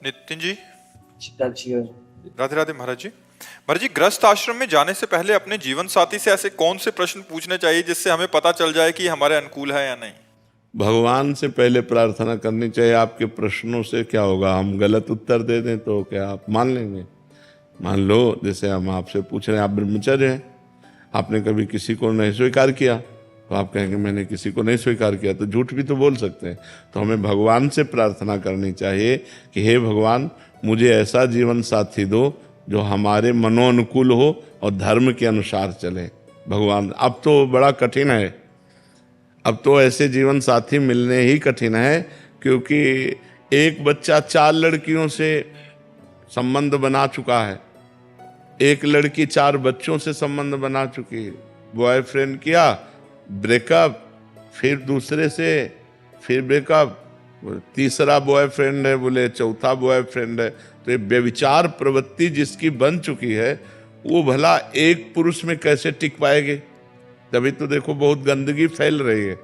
नितिन जी, जी। राधे राधे महाराज जी। महाराज जी, गृहस्थ आश्रम में जाने से पहले अपने जीवन साथी से ऐसे कौन से प्रश्न पूछने चाहिए जिससे हमें पता चल जाए कि हमारे अनुकूल है या नहीं? भगवान से पहले प्रार्थना करनी चाहिए। आपके प्रश्नों से क्या होगा, हम गलत उत्तर दे दें तो क्या आप मान लेंगे? मान लो जैसे हम आपसे पूछ रहे हैं, आप ब्रह्मचर्य हैं, आपने कभी किसी को नहीं स्वीकार किया, तो आप कहेंगे मैंने किसी को नहीं स्वीकार किया, तो झूठ भी तो बोल सकते हैं। तो हमें भगवान से प्रार्थना करनी चाहिए कि हे भगवान, मुझे ऐसा जीवन साथी दो जो हमारे मनोनुकूल हो और धर्म के अनुसार चले। भगवान, अब तो बड़ा कठिन है, अब तो ऐसे जीवन साथी मिलने ही कठिन है, क्योंकि एक बच्चा 4 लड़कियों से संबंध बना चुका है, एक लड़की 4 बच्चों से संबंध बना चुकी है। बॉयफ्रेंड किया, ब्रेकअप, फिर दूसरे से, फिर ब्रेकअप, तीसरा बॉयफ्रेंड है, बोले चौथा बॉयफ्रेंड है। तो ये व्यभिचार प्रवृत्ति जिसकी बन चुकी है, वो भला एक पुरुष में कैसे टिक पाएगी? तभी तो देखो बहुत गंदगी फैल रही है,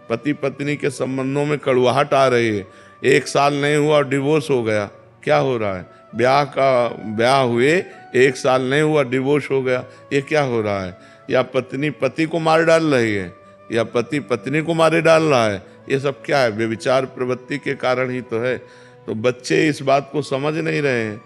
पति पत्नी के संबंधों में कड़वाहट आ रही है। 1 साल नहीं हुआ डिवोर्स हो गया, क्या हो रहा है? ब्याह हुए 1 साल नहीं हुआ डिवोर्स हो गया, ये क्या हो रहा है? या पत्नी पति को मार डाल रही है, या पति पत्नी को मारे डाल रहा है। ये सब क्या है? व्यभिचार प्रवृत्ति के कारण ही तो है। तो बच्चे इस बात को समझ नहीं रहे हैं।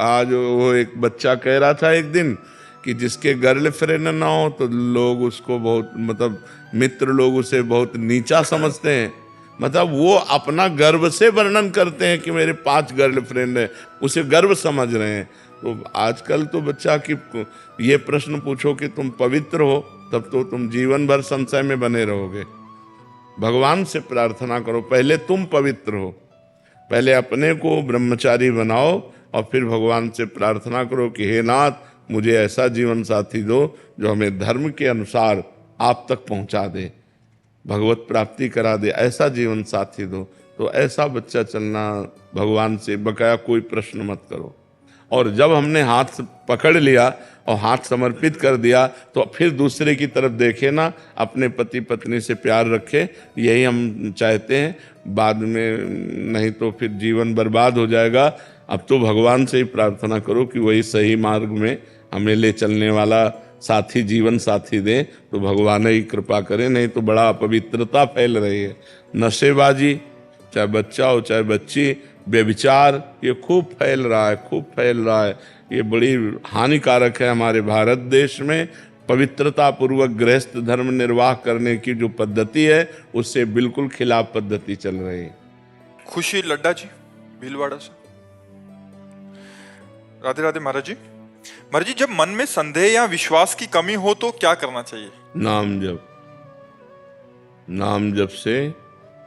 आज वो एक बच्चा कह रहा था एक दिन कि जिसके गर्लफ्रेंड ना हो तो लोग उसको बहुत, मतलब मित्र लोग उसे बहुत नीचा समझते हैं। मतलब वो अपना गर्व से वर्णन करते हैं कि मेरे 5 गर्लफ्रेंड है, उसे गर्व समझ रहे हैं। तो आजकल तो बच्चा की ये प्रश्न पूछो कि तुम पवित्र हो, तब तो तुम जीवन भर संशय में बने रहोगे। भगवान से प्रार्थना करो, पहले तुम पवित्र हो, पहले अपने को ब्रह्मचारी बनाओ और फिर भगवान से प्रार्थना करो कि हे नाथ, मुझे ऐसा जीवन साथी दो जो हमें धर्म के अनुसार आप तक पहुंचा दे, भगवत प्राप्ति करा दे, ऐसा जीवन साथी दो। तो ऐसा बच्चा चलना भगवान से, बकाया कोई प्रश्न मत करो। और जब हमने हाथ पकड़ लिया और हाथ समर्पित कर दिया, तो फिर दूसरे की तरफ देखे ना, अपने पति पत्नी से प्यार रखे, यही हम चाहते हैं। बाद में नहीं तो फिर जीवन बर्बाद हो जाएगा। अब तो भगवान से ही प्रार्थना करो कि वही सही मार्ग में हमें ले चलने वाला साथी, जीवन साथी दें, तो भगवान ही कृपा करें। नहीं तो बड़ा अपवित्रता फैल रही है, नशेबाजी, चाहे बच्चा हो चाहे बच्ची, व्यभिचार, ये खूब फैल रहा है, खूब फैल रहा है। ये बड़ी हानिकारक है हमारे भारत देश में। पवित्रता पूर्वक गृहस्थ धर्म निर्वाह करने की जो पद्धति है, उससे बिल्कुल खिलाफ पद्धति चल रही है। खुशी लड्डा जी, भीलवाड़ा से। राधे राधे महाराज जी। महाराज जी, जब मन में संदेह या विश्वास की कमी हो तो क्या करना चाहिए? नाम जप। नाम जप से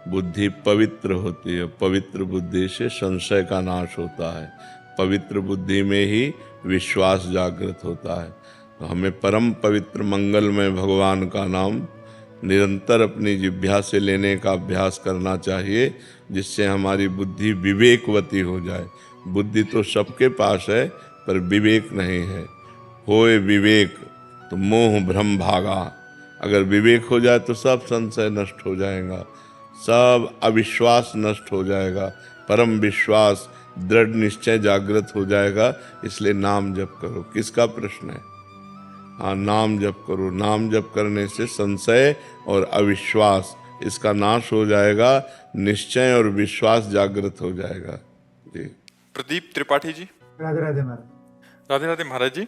बुद्धि पवित्र होती है, पवित्र बुद्धि से संशय का नाश होता है, पवित्र बुद्धि में ही विश्वास जागृत होता है। तो हमें परम पवित्र मंगलमय भगवान का नाम निरंतर अपनी जिह्वा से लेने का अभ्यास करना चाहिए, जिससे हमारी बुद्धि विवेकवती हो जाए। बुद्धि तो सबके पास है, पर विवेक नहीं है। होए विवेक तो मोह भ्रम भागा। अगर विवेक हो जाए तो सब संशय नष्ट हो जाएगा, सब अविश्वास नष्ट हो जाएगा, परम विश्वास, दृढ़ निश्चय जागृत हो जाएगा। इसलिए नाम जप करो। किसका प्रश्न है? हाँ, नाम जप करो। नाम जप करने से संशय और अविश्वास, इसका नाश हो जाएगा, निश्चय और विश्वास जागृत हो जाएगा। जी। प्रदीप त्रिपाठी जी। राधे राधे महाराज। राधे राधे महाराज जी।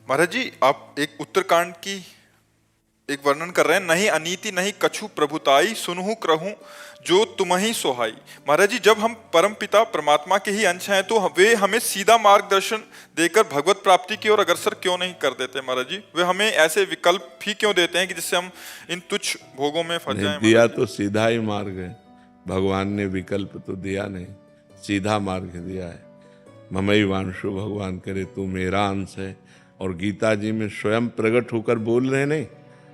महाराज जी, आप एक उत्तरकांड की एक वर्णन कर रहे हैं, नहीं अनीति नहीं कछु प्रभुताई, सुनहु करहूं जो तुम्हि सोहाई। महाराज जी, जब हम परम पिता परमात्मा के ही अंश हैं, तो वे हमें सीधा मार्गदर्शन देकर भगवत प्राप्ति की ओर अग्रसर क्यों नहीं कर देते? महाराज जी, वे हमें ऐसे विकल्प ही क्यों देते हैं कि जिससे हम इन तुच्छ भोगों में फंस जाएं? दिया तो सीधा ही मार्ग है, भगवान ने विकल्प तो दिया नहीं, सीधा मार्ग दिया है। ममई वांशु, भगवान करे तू मेरा अंश है। और गीता जी में स्वयं प्रकट होकर बोल रहे नहीं,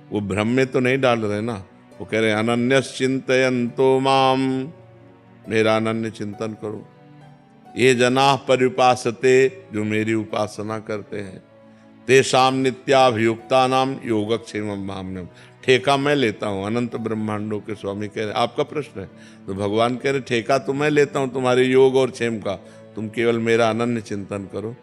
वो भ्रम में तो नहीं डाल रहे ना। वो कह रहे अनन्यस चिंतयन्तो माम, मेरा अनन्य चिंतन करो। ये जना पर्युपासते, जो मेरी उपासना करते हैं, तेषाम नित्याभियुक्ता नाम योगक्षेमम भाम्यम, ठेका मैं लेता हूँ। अनंत ब्रह्मांडों के स्वामी कह रहे, आपका प्रश्न है तो भगवान कह रहे ठेका तो मैं लेता हूँ तुम्हारे योग और क्षेम का, तुम केवल मेरा अनन्य चिंतन करो।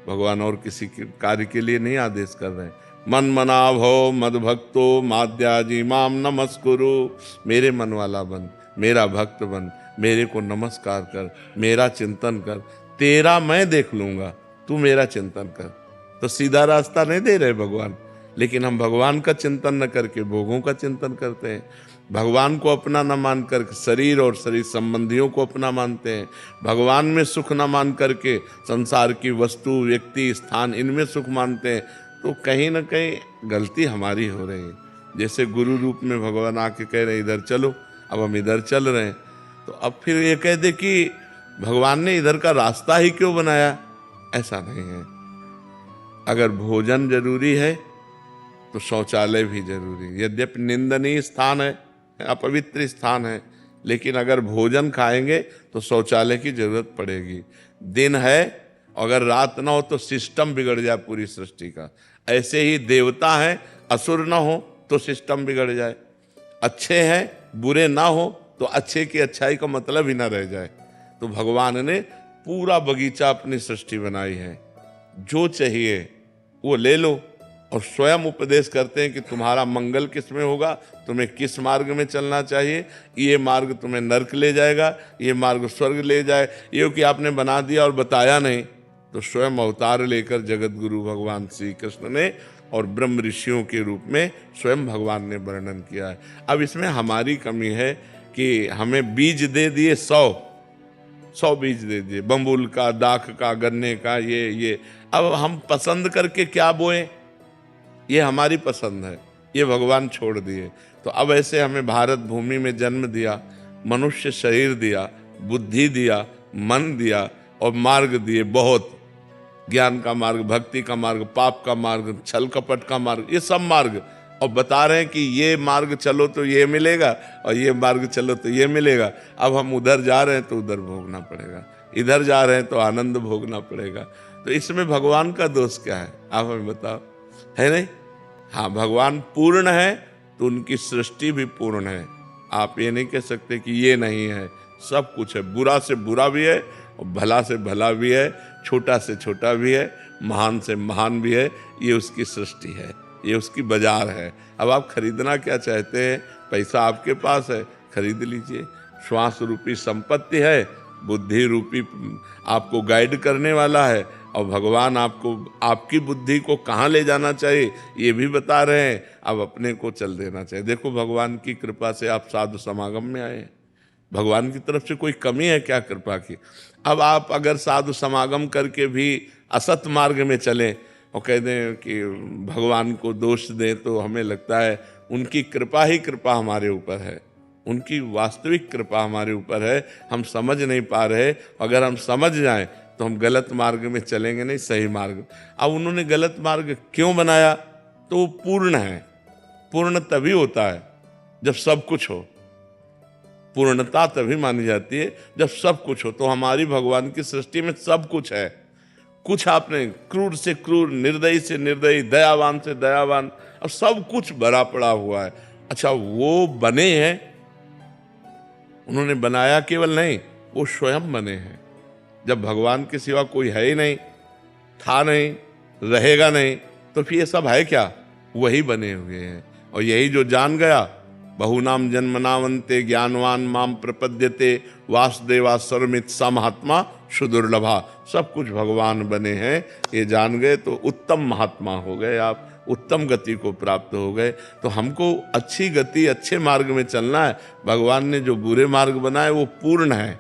भगवान और किसी के कार्य के लिए नहीं आदेश कर रहे हैं। मन मना भव मद भक्तो माद्याजी माम नमस्कुरु, मेरे मन वाला बन, मेरा भक्त बन, मेरे को नमस्कार कर, मेरा चिंतन कर, तेरा मैं देख लूंगा, तू मेरा चिंतन कर। तो सीधा रास्ता नहीं दे रहे भगवान, लेकिन हम भगवान का चिंतन न करके भोगों का चिंतन करते हैं। भगवान को अपना न मान कर शरीर और शरीर संबंधियों को अपना मानते हैं। भगवान में सुख न मान करके संसार की वस्तु, व्यक्ति, स्थान, इनमें सुख मानते हैं। तो कहीं ना कहीं गलती हमारी हो रही है। जैसे गुरु रूप में भगवान आके कह रहे इधर चलो, अब हम इधर चल रहे हैं, तो अब फिर ये कह दे कि भगवान ने इधर का रास्ता ही क्यों बनाया, ऐसा नहीं है। अगर भोजन जरूरी है तो शौचालय भी जरूरी है। यद्यपि निंदनीय स्थान है, अपवित्र स्थान है, लेकिन अगर भोजन खाएंगे तो शौचालय की जरूरत पड़ेगी। दिन है, अगर रात ना हो तो सिस्टम बिगड़ जाए पूरी सृष्टि का। ऐसे ही देवता हैं, असुर ना हो तो सिस्टम बिगड़ जाए। अच्छे हैं, बुरे ना हो तो अच्छे की अच्छाई का मतलब ही ना रह जाए। तो भगवान ने पूरा बगीचा अपनी सृष्टि बनाई है, जो चाहिए वो ले लो, और स्वयं उपदेश करते हैं कि तुम्हारा मंगल किस में होगा, तुम्हें किस मार्ग में चलना चाहिए। ये मार्ग तुम्हें नरक ले जाएगा, ये मार्ग स्वर्ग ले जाए। ये कि आपने बना दिया और बताया नहीं, तो स्वयं अवतार लेकर जगत गुरु भगवान श्री कृष्ण ने और ब्रह्म ऋषियों के रूप में स्वयं भगवान ने वर्णन किया है। अब इसमें हमारी कमी है कि हमें बीज दे दिए 100 बीज दे दिए, बम्बुल का, दाख का, गन्ने का, ये अब हम पसंद करके क्या बोएं, ये हमारी पसंद है, ये भगवान छोड़ दिए। तो अब ऐसे हमें भारत भूमि में जन्म दिया, मनुष्य शरीर दिया, बुद्धि दिया, मन दिया और मार्ग दिए बहुत, ज्ञान का मार्ग, भक्ति का मार्ग, पाप का मार्ग, छल कपट का मार्ग, ये सब मार्ग, और बता रहे हैं कि ये मार्ग चलो तो ये मिलेगा और ये मार्ग चलो तो ये मिलेगा। अब हम उधर जा रहे हैं तो उधर भोगना पड़ेगा, इधर जा रहे हैं तो आनंद भोगना पड़ेगा। तो इसमें भगवान का दोष क्या है, आप हमें बताओ, है नहीं? हाँ, भगवान पूर्ण है तो उनकी सृष्टि भी पूर्ण है। आप ये नहीं कह सकते कि ये नहीं है, सब कुछ है। बुरा से बुरा भी है और भला से भला भी है, छोटा से छोटा भी है, महान से महान भी है। ये उसकी सृष्टि है, ये उसकी बाजार है। अब आप खरीदना क्या चाहते हैं? पैसा आपके पास है, खरीद लीजिए। श्वास रूपी संपत्ति है, बुद्धि रूपी आपको गाइड करने वाला है, और भगवान आपको आपकी बुद्धि को कहाँ ले जाना चाहिए ये भी बता रहे हैं। अब अपने को चल देना चाहिए। देखो, भगवान की कृपा से आप साधु समागम में आए, भगवान की तरफ से कोई कमी है क्या कृपा की? अब आप अगर साधु समागम करके भी असत मार्ग में चलें और कह दें कि भगवान को दोष दें, तो हमें लगता है उनकी कृपा ही कृपा हमारे ऊपर है, उनकी वास्तविक कृपा हमारे ऊपर है। हम समझ नहीं पा रहे, अगर हम समझ जाएं तो हम गलत मार्ग में चलेंगे नहीं, सही मार्ग। अब उन्होंने गलत मार्ग क्यों बनाया? तो वो पूर्ण है। पूर्ण तभी होता है जब सब कुछ हो, पूर्णता तभी मानी जाती है जब सब कुछ हो। तो हमारी भगवान की सृष्टि में सब कुछ है। कुछ आपने क्रूर से क्रूर, निर्दयी से निर्दयी, दयावान से दयावान, अब सब कुछ भरा पड़ा हुआ है। अच्छा, वो बने हैं, उन्होंने बनाया केवल नहीं, वो स्वयं बने हैं। जब भगवान के सिवा कोई है ही नहीं, था नहीं, रहेगा नहीं, तो फिर ये सब है क्या? वही बने हुए हैं। और यही जो जान गया, बहुनाम जन्मनावंते ज्ञानवान माम प्रपद्यते वासुदेवा सर्वमित सा महात्मा सुदुर्लभा, सब कुछ भगवान बने हैं। ये जान गए तो उत्तम महात्मा हो गए, आप उत्तम गति को प्राप्त हो गए। तो हमको अच्छी गति, अच्छे मार्ग में चलना है। भगवान ने जो बुरे मार्ग बनाए वो पूर्ण है,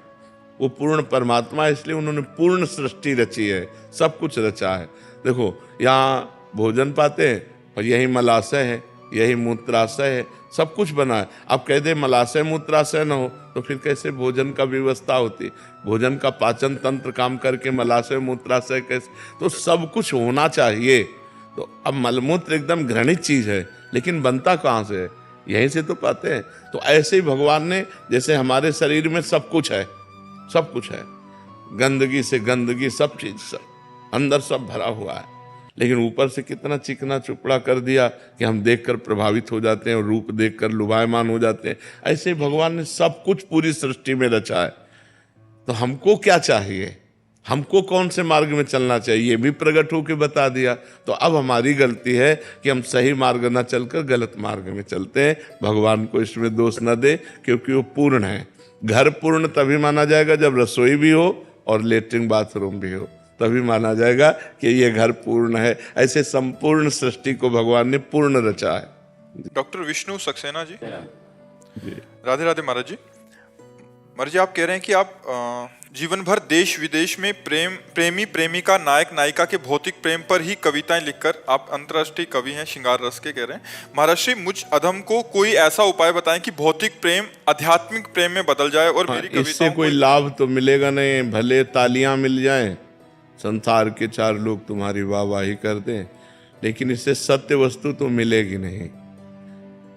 वो पूर्ण परमात्मा है, इसलिए उन्होंने पूर्ण सृष्टि रची है, सब कुछ रचा है। देखो, यहाँ भोजन पाते हैं और यही मलाशय है, यही मूत्राशय है, सब कुछ बना है। अब कह दे मलाशय मूत्राशय न हो तो फिर कैसे भोजन का व्यवस्था होती? भोजन का पाचन तंत्र काम करके मलाशय मूत्राशय कैसे? तो सब कुछ होना चाहिए। तो अब मलमूत्र एकदम घृणित चीज है, लेकिन बनता कहाँ से है? यहीं से तो पाते हैं। तो ऐसे ही भगवान ने, जैसे हमारे शरीर में सब कुछ है, सब कुछ है, गंदगी से गंदगी, सब चीज, सब अंदर सब भरा हुआ है, लेकिन ऊपर से कितना चिकना चुपड़ा कर दिया कि हम देखकर प्रभावित हो जाते हैं और रूप देखकर लुभायमान हो जाते हैं। ऐसे भगवान ने सब कुछ पूरी सृष्टि में रचा है। तो हमको क्या चाहिए, हमको कौन से मार्ग में चलना चाहिए, ये भी प्रकट होकर बता दिया। तो अब हमारी गलती है कि हम सही मार्ग न चलकर गलत मार्ग में चलते हैं। भगवान को इसमें दोष न दे, क्योंकि वो पूर्ण है। घर पूर्ण तभी माना जाएगा जब रसोई भी हो और लेटरिन बाथरूम भी हो, तभी माना जाएगा कि ये घर पूर्ण है। ऐसे संपूर्ण सृष्टि को भगवान ने पूर्ण रचा है। डॉक्टर विष्णु सक्सेना जी, राधे राधे महाराज जी। महाराज जी, आप कह रहे हैं कि आप जीवन भर देश विदेश में प्रेमी प्रेमिका नायक नायिका के भौतिक प्रेम पर ही कविताएं लिखकर आप अंतर्राष्ट्रीय कवि हैं, श्रृंगार रस के कह रहे हैं। महाराज जी, मुझ अधम को कोई ऐसा उपाय बताएं कि भौतिक प्रेम आध्यात्मिक प्रेम में बदल जाए और मेरी कविताओं इससे कोई लाभ तो मिलेगा नहीं। भले तालियां मिल जाएं, संसार के 4 लोग तुम्हारी वाहवाही कर दें, लेकिन इससे सत्य वस्तु तो मिलेगी नहीं।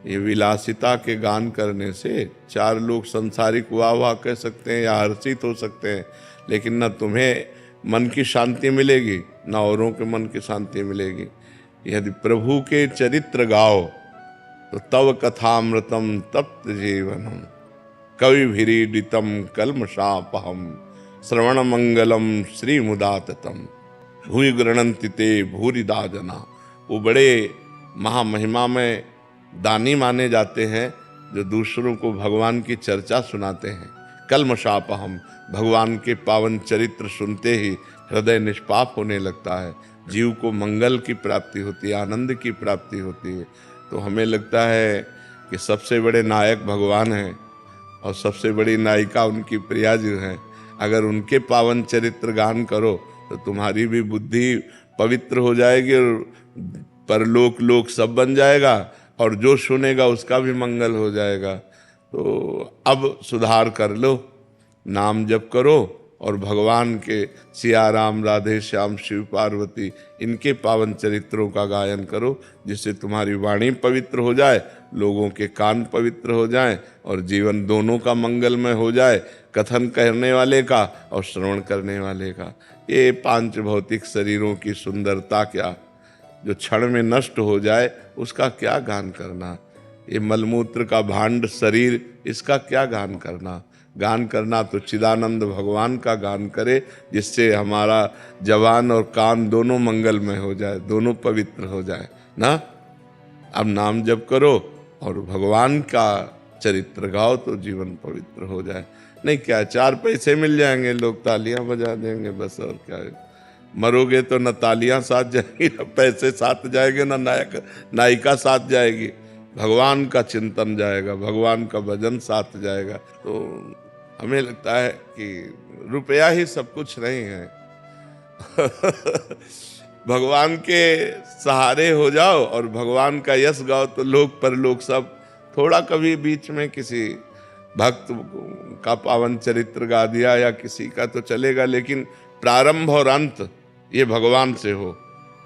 ये विलासिता के गान करने से 4 लोग संसारिक वाह वाह कह सकते हैं या हर्षित हो सकते हैं, लेकिन न तुम्हें मन की शांति मिलेगी, न औरों के मन की शांति मिलेगी। यदि प्रभु के चरित्र गाओ तो तव कथामृतम तप्त जीवनम कवि भिरीडितम कल्मषापहम श्रवण मंगलम श्री मुदाततम भूय गृणन्ति ते भूरिदा जना। वो बड़े महामहिमा में दानी माने जाते हैं जो दूसरों को भगवान की चर्चा सुनाते हैं। कल्मषापहम, भगवान के पावन चरित्र सुनते ही हृदय निष्पाप होने लगता है, जीव को मंगल की प्राप्ति होती है, आनंद की प्राप्ति होती है। तो हमें लगता है कि सबसे बड़े नायक भगवान हैं और सबसे बड़ी नायिका उनकी प्रिया जी हैं। अगर उनके पावन चरित्र गान करो तो तुम्हारी भी बुद्धि पवित्र हो जाएगी और परलोक लोक सब बन जाएगा, और जो सुनेगा उसका भी मंगल हो जाएगा। तो अब सुधार कर लो, नाम जप करो और भगवान के सिया राम राधे श्याम शिव पार्वती इनके पावन चरित्रों का गायन करो, जिससे तुम्हारी वाणी पवित्र हो जाए, लोगों के कान पवित्र हो जाएं और जीवन दोनों का मंगलमय हो जाए, कथन करने वाले का और श्रवण करने वाले का। ये 5 भौतिक शरीरों की सुंदरता क्या, जो क्षण में नष्ट हो जाए उसका क्या गान करना। ये मलमूत्र का भांड शरीर, इसका क्या गान करना। गान करना तो चिदानंद भगवान का गान करे, जिससे हमारा जवान और कान दोनों मंगलमय हो जाए, दोनों पवित्र हो जाए ना। अब नाम जप करो और भगवान का चरित्र गाओ तो जीवन पवित्र हो जाए। नहीं क्या 4 पैसे मिल जाएंगे, लोग तालियां बजा देंगे बस, और क्या है। मरोगे तो न तालियां साथ जाएंगी, न पैसे साथ जाएंगे, न नायक नायिका साथ जाएगी, भगवान का चिंतन जाएगा, भगवान का भजन साथ जाएगा। तो हमें लगता है कि रुपया ही सब कुछ नहीं है। भगवान के सहारे हो जाओ और भगवान का यश गाओ तो लोग परलोक सब। थोड़ा कभी बीच में किसी भक्त का पावन चरित्र गा दिया या किसी का तो चलेगा, लेकिन प्रारंभ और अंत ये भगवान से हो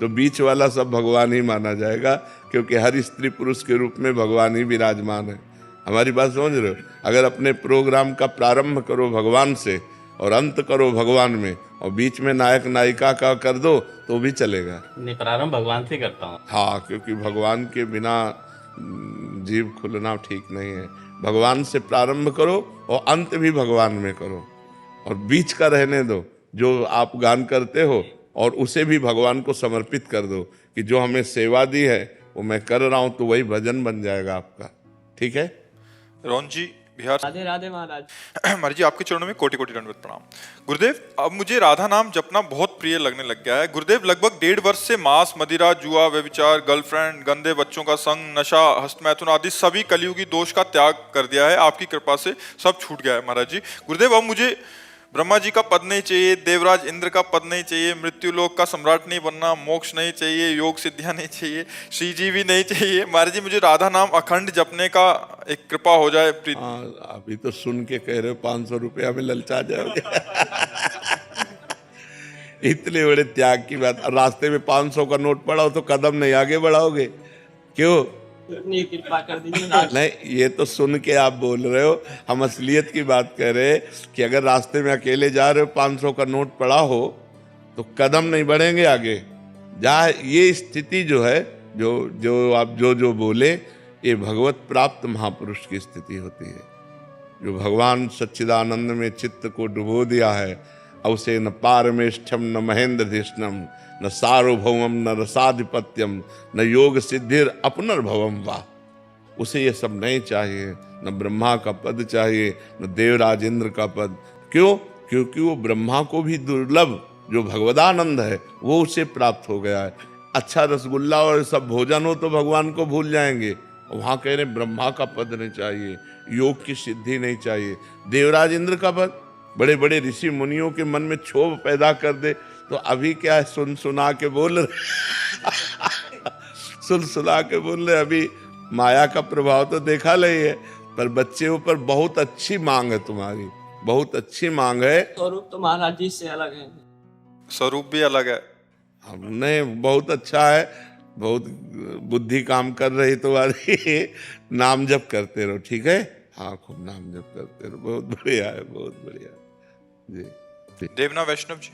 तो बीच वाला सब भगवान ही माना जाएगा, क्योंकि हर स्त्री पुरुष के रूप में भगवान ही विराजमान है। हमारी बात समझ रहे हो। अगर अपने प्रोग्राम का प्रारंभ करो भगवान से और अंत करो भगवान में, और बीच में नायक नायिका का कर दो तो भी चलेगा। नहीं, प्रारंभ भगवान से करता हूँ। हाँ, क्योंकि भगवान के बिना जीव खुलना ठीक नहीं है। भगवान से प्रारंभ करो और अंत भी भगवान में करो, और बीच का रहने दो जो आप गान करते हो, और उसे भी भगवान को समर्पित कर दो कि जो हमें सेवा दी है वो मैं कर रहा हूं, तो वही भजन बन जाएगा आपका। ठीक है। रोहन जी बिहार। राधे राधे महाराज। महाराज जी, आपके चरणों में कोटि कोटि दंडवत प्रणाम। गुरुदेव, अब मुझे राधा नाम जपना बहुत प्रिय लगने लग गया है। गुरुदेव, लगभग 1.5 वर्ष से मांस, मदिरा, जुआ, व्यभिचार, गर्लफ्रेंड, गंदे बच्चों का संग, नशा, हस्तमैथुन आदि सभी कलियुगी दोष का त्याग कर दिया है। आपकी कृपा से सब छूट गया है महाराज जी। गुरुदेव, अब मुझे ब्रह्मा जी का पद नहीं चाहिए, देवराज इंद्र का पद नहीं चाहिए, मृत्यु लोक का सम्राट नहीं बनना, मोक्ष नहीं चाहिए, योग सिद्धियां नहीं चाहिए, श्री जी भी नहीं चाहिए। महाराज जी, मुझे राधा नाम अखंड जपने का एक कृपा हो जाए। अभी तो सुन के कह रहे हो 500 रुपया में ललचा जाओगे। इतने बड़े त्याग की बात। रास्ते में 500 का नोट पड़ा हो तो कदम नहीं आगे बढ़ाओगे, क्यों? कृपा कर दीजिए। नहीं, ये तो सुन के आप बोल रहे हो, हम असलियत की बात कर रहे हैं कि अगर रास्ते में अकेले जा रहे हो, 500 का नोट पड़ा हो तो कदम नहीं बढ़ेंगे आगे, जहाँ ये स्थिति जो है, जो आप जो बोले, ये भगवत प्राप्त महापुरुष की स्थिति होती है, जो भगवान सच्चिदानंद में चित्त को डुबो दिया है। अवसे न पारमेष्ठम न महेंद्र धिष्णम न सार्वभौमम न रसाधिपत्यम न योग सिद्धिर अपनर्भवम वाह। उसे ये सब नहीं चाहिए, न ब्रह्मा का पद चाहिए न देवराज इंद्र का पद। क्यों? क्योंकि वो ब्रह्मा को भी दुर्लभ जो भगवदानंद है वो उसे प्राप्त हो गया है। अच्छा रसगुल्ला और सब भोजन हो तो भगवान को भूल जाएंगे, वहां कह रहे ब्रह्मा का पद नहीं चाहिए, योग की सिद्धि नहीं चाहिए, देवराज इंद्र का पद। बड़े बड़े ऋषि मुनियों के मन में क्षोभ पैदा कर दे तो अभी क्या है, सुना के बोल रहे सुना के बोल रहे। अभी माया का प्रभाव तो देखा नहीं है, पर बच्चे ऊपर बहुत अच्छी मांग है तुम्हारी, बहुत अच्छी मांग है। स्वरूप तो महाराज जी से अलग है। स्वरूप भी अलग है। हमने बहुत अच्छा है, बहुत बुद्धि काम कर रही तुम्हारी। नाम जप करते रहो, ठीक है? हाँ, खूब नाम जप करते रहो, बहुत बढ़िया है, बहुत बढ़िया जी। देवना वैष्णव जी।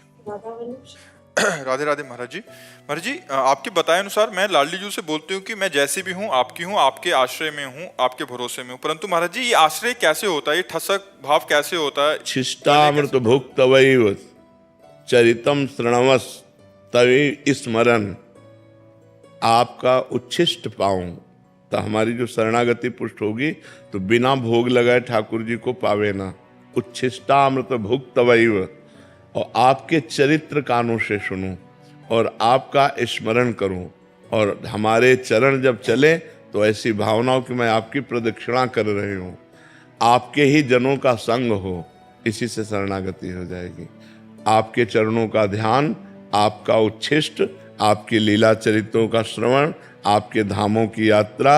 राधे राधे महाराज जी। महाराज जी, आपके बताए अनुसार मैं लाडली जी से बोलती हूँ कि मैं जैसी भी हूँ, आपके आश्रय में हूँ, आपके भरोसे में हूँ। परंतु महाराज जी, ये आश्रय कैसे होता है, ये ठसक भाव कैसे होता है? शिष्टामृत भुक्तवैव चरितम श्रणवस तवे स्मरण। आपका उच्छिष्ट पाऊं तो हमारी जो शरणागति पुष्ट होगी तो बिना भोग लगाए ठाकुर जी को पावे ना। उच्छिष्टामृत भुक्तवैव, और आपके चरित्र कानों से सुनूं और आपका स्मरण करूं, और हमारे चरण जब चले तो ऐसी भावनाओं कि मैं आपकी प्रदक्षिणा कर रही हूं, आपके ही जनों का संग हो, इसी से शरणागति हो जाएगी। आपके चरणों का ध्यान, आपका उच्छिष्ट, आपकी लीला चरित्रों का श्रवण, आपके धामों की यात्रा,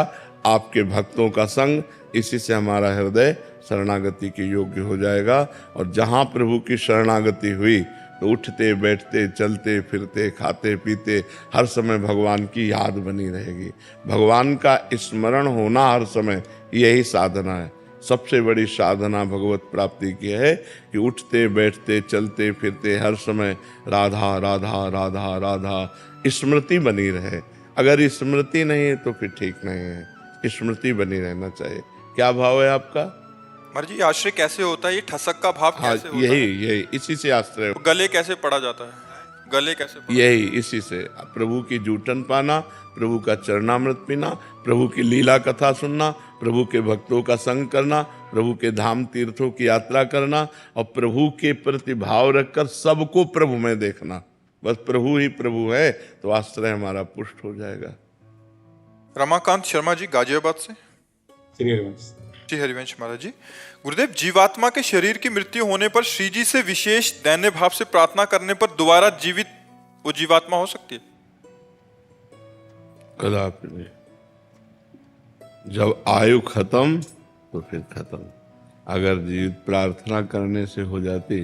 आपके भक्तों का संग, इसी से हमारा हृदय शरणागति के योग्य हो जाएगा। और जहाँ प्रभु की शरणागति हुई तो उठते बैठते चलते फिरते खाते पीते हर समय भगवान की याद बनी रहेगी। भगवान का स्मरण होना हर समय, यही साधना है। सबसे बड़ी साधना भगवत प्राप्ति की है कि उठते बैठते चलते फिरते हर समय राधा राधा राधा राधा स्मृति बनी रहे। अगर स्मृति नहीं है तो फिर ठीक नहीं है, स्मृति बनी रहना चाहिए। क्या भाव है आपका? महाराज जी, आश्रय कैसे होता है, ये ठसक का भाव कैसे होता है? यही इसी से आश्रय। गले कैसे पड़ा जाता है, गले कैसे पड़ा? यही इसी से प्रभु की जूठन पाना, प्रभु का चरणामृत पीना, प्रभु की लीला कथा सुनना, प्रभु के भक्तों का संग करना, प्रभु के धाम तीर्थों की यात्रा करना, और प्रभु के प्रति भाव रखकर सबको प्रभु में देखना। बस प्रभु ही प्रभु है तो आश्रय हमारा पुष्ट हो जाएगा। रमाकांत शर्मा जी गाजियाबाद से। श्री हरिवंश महाराज जी, गुरुदेव, जीवात्मा के शरीर की मृत्यु होने पर श्री जी से विशेष दैन्य भाव से प्रार्थना करने पर दोबारा जीवित वो जीवात्मा हो सकती है? कदापि नहीं। जब आयु खत्म तो फिर खत्म। अगर जीवित प्रार्थना करने से हो जाती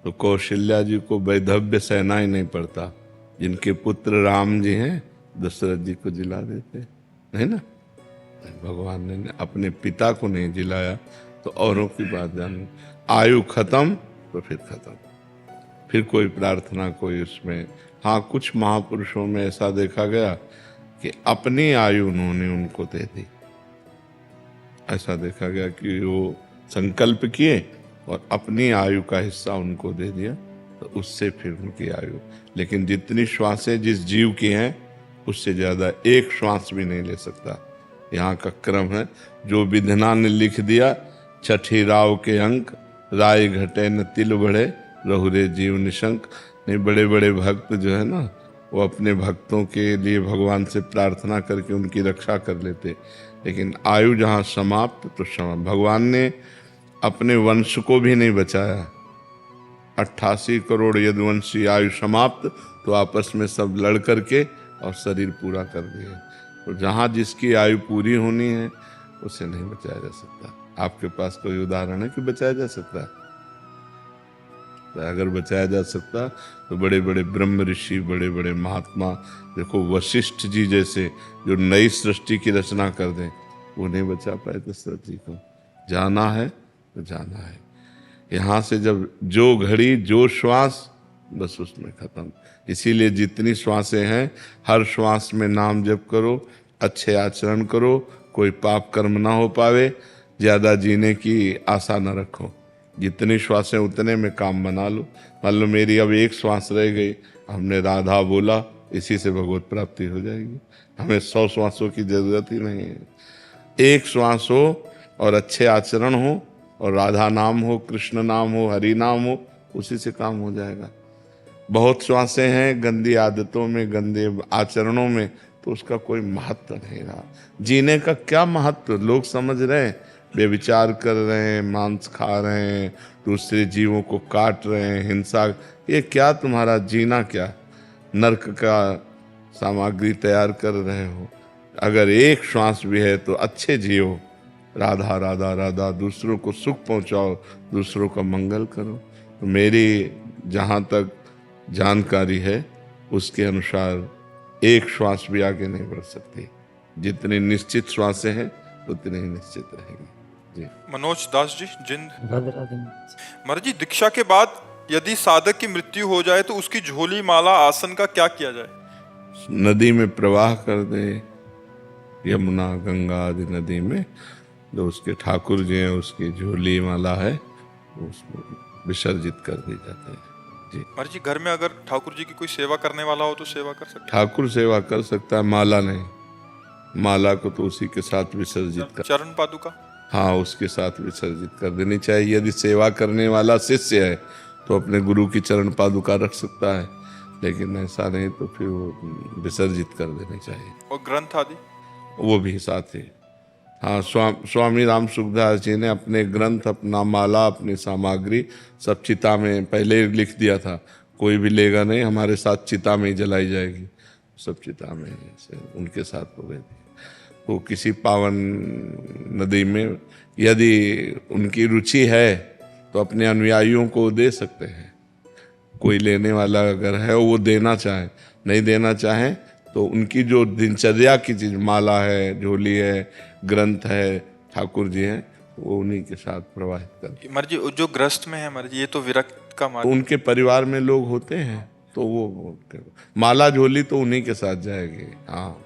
तो कौशल्या जी को वैधव्य सहना ही नहीं पड़ता। जिनके पुत्र राम जी हैं, दशरथ जी को जिला देते, नहीं ना? भगवान ने अपने पिता को नहीं जिलाया तो औरों की बात जान। आयु खत्म तो फिर खत्म, फिर कोई प्रार्थना कोई उसमें। हाँ, कुछ महापुरुषों में ऐसा देखा गया कि अपनी आयु उन्होंने उनको दे दी। ऐसा देखा गया कि वो संकल्प किए और अपनी आयु का हिस्सा उनको दे दिया, तो उससे फिर उनकी आयु। लेकिन जितनी श्वासें जिस जीव की हैं उससे ज्यादा एक श्वास भी नहीं ले सकता। यहाँ का क्रम है, जो विधना ने लिख दिया, छठी राव के अंक, राय घटे न तिल बढ़े, रहुरे जीव निशंक। नहीं, बड़े बड़े भक्त जो है ना, वो अपने भक्तों के लिए भगवान से प्रार्थना करके उनकी रक्षा कर लेते। लेकिन आयु जहाँ समाप्त तो समाप्त। भगवान ने अपने वंश को भी नहीं बचाया। 88 करोड़ यदुवंशी आयु समाप्त तो आपस में सब लड़ करके और शरीर पूरा कर दिए। तो जहाँ जिसकी आयु पूरी होनी है उसे नहीं बचाया जा सकता। आपके पास कोई उदाहरण है कि बचाया जा सकता है? अगर बचाया जा सकता तो बड़े बड़े ब्रह्म ऋषि, बड़े बड़े महात्मा, देखो वशिष्ठ जी जैसे, जो नई सृष्टि की रचना कर दें, वो नहीं बचा पाए दशरथ जी को। जाना है तो जाना है। यहाँ से जब जो घड़ी जो श्वास बस उसमें खत्म। इसीलिए जितनी श्वासें हैं हर श्वास में नाम जप करो, अच्छे आचरण करो, कोई पाप कर्म ना हो पावे, ज़्यादा जीने की आशा न रखो। जितनी श्वासें उतने में काम बना लो। मान लो मेरी अब एक श्वास रह गई, हमने राधा बोला, इसी से भगवत प्राप्ति हो जाएगी। हमें 100 श्वासों की जरूरत ही नहीं है। एक श्वास हो और अच्छे आचरण हो और राधा नाम हो, कृष्ण नाम हो, हरि नाम हो, उसी से काम हो जाएगा। बहुत श्वासें हैं गंदी आदतों में, गंदे आचरणों में, तो उसका कोई महत्व नहीं रहा। जीने का क्या महत्व? लोग समझ रहे हैं, बेविचार कर रहे हैं, मांस खा रहे हैं, दूसरे जीवों को काट रहे हैं, हिंसा, ये क्या तुम्हारा जीना? क्या नरक का सामग्री तैयार कर रहे हो? अगर एक श्वास भी है तो अच्छे जियो, राधा राधा राधा, दूसरों को सुख पहुंचाओ, दूसरों का मंगल करो। तो मेरी जहाँ तक जानकारी है उसके अनुसार एक श्वास भी आगे नहीं बढ़ सकती। जितनी निश्चित श्वासें हैं उतनी ही निश्चित रहेगी। जी। मनोज दास जी, जिंद। राधे राधे महाराज। महाराज जी, दीक्षा के बाद यदि साधक की मृत्यु हो जाए तो उसकी झोली, माला, आसन का क्या किया जाए? नदी में प्रवाह कर दे, यमुना गंगा आदि नदी में। जो उसके ठाकुर जी हैं, उसकी झोली माला है, उसको विसर्जित कर दी जाते हैं। जी। महाराज जी, घर में अगर ठाकुर जी की कोई सेवा करने वाला हो तो सेवा कर सकते हैं? ठाकुर सेवा कर सकता है, माला नहीं। माला को तो उसी के साथ विसर्जित कर, चरण पादुका? हाँ, उसके साथ विसर्जित कर देनी चाहिए। यदि सेवा करने वाला शिष्य है तो अपने गुरु की चरण पादुका रख सकता है, लेकिन ऐसा नहीं तो फिर वो विसर्जित कर देनी चाहिए। और ग्रंथ आदि? वो भी साथ ही। हाँ, स्वामी राम सुखदास जी ने अपने ग्रंथ, अपना माला, अपनी सामग्री सब चिता में पहले ही लिख दिया था। कोई भी लेगा नहीं, हमारे साथ चिता में ही जलाई जाएगी। सब चिता में ऐसे उनके साथ हो गई थी। वो किसी पावन नदी में यदि उनकी रुचि है तो अपने अनुयायियों को दे सकते हैं। कोई लेने वाला अगर है, वो देना चाहे, नहीं देना चाहे तो उनकी जो दिनचर्या की चीज, माला है, झोली है, ग्रंथ है, ठाकुर जी हैं, वो उन्हीं के साथ प्रवाहित कर। महाराज जी, जो ग्रस्त में है महाराज जी, ये तो विरक्त का मार्ग। उनके परिवार में लोग होते हैं तो वो माला झोली तो उन्हीं के साथ जाएगी। हाँ।